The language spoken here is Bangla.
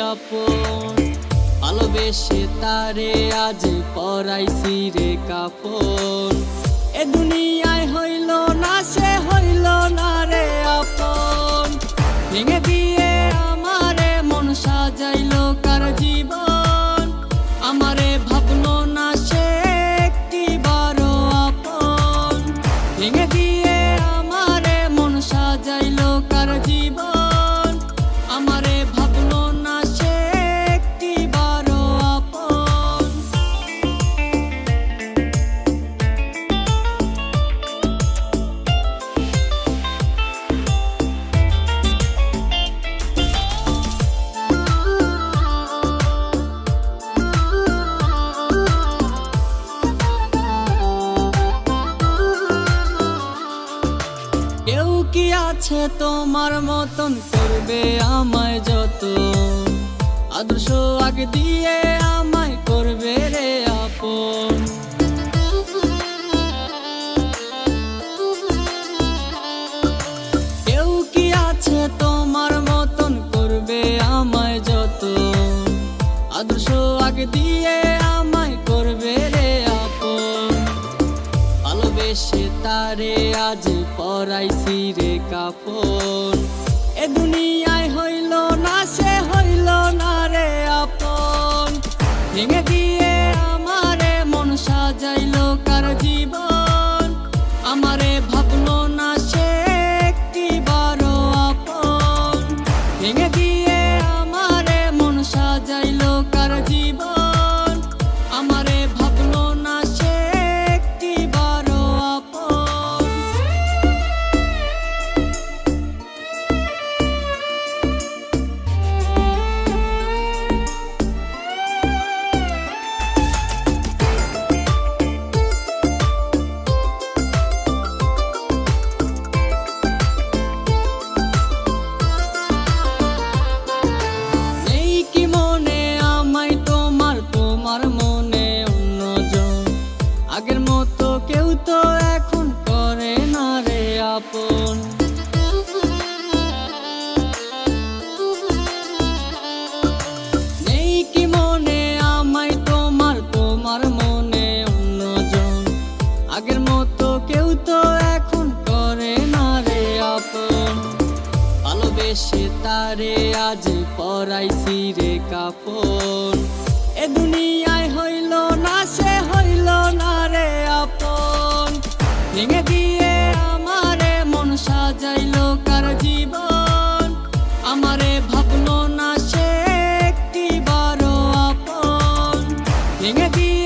আপন। ভালোবেসে তারে আজ পরাইছি রে কাফন। এ দুনিয়ায় হইল না সে হইল না রে আপন। ভেঙে দিয়ে আমারে মন সাজাইলো কার জীবন। আমারে ভাবলো না সে একটিবারও আপন। ভেঙে দিয়ে আমারে মন সাজাইলো কার জীবন। আমারে ভাবলো না সে একটিবারও আপন। কেউ কি আছে তোমার মতন করবে আমায় যতন। আদর্শ আগে দিয়ে আমায় করবে রে আপন। কেউ কি আছে তোমার মতন করবে আমায় যতন। আদর্শ আগে দিয়ে আমায় করবে রে আপন। ভালোবেসে তারে আজ পরাইছি রে কাফন। এ দুনিয়ায় হইল না সে হইল না রে আপন। ভেঙে দিয়ে আমারে মন সাজাইলো কার জীবন। আমারে ভাবলো না সে একটিবারও আপন। ভেঙে দিয়ে আমারে মন সাজাইলো কার জীবন। আমারে ভাবলো না সে একটিবারও আপন। নেই কি মনে আমায় তোমার, তোমার মনে অন্যজন। আগের মতো কেউ তো এখন করে না রে আপন। নেই কি মনে আমায় তোমার, তোমার মনে অন্যজন। আগের মতো কেউ তো এখন করে না রে আপন। ভালোবেসে তারে আজ পরাইছি রে কাফন। এ দুনিয়ায় হইল না সে হইল না রে আপন। ভেঙে দিয়ে আমারে মন সাজাইলো কার জীবন। আমারে ভাবলো না সে একটিবারও আপন। ভেঙে দিয়ে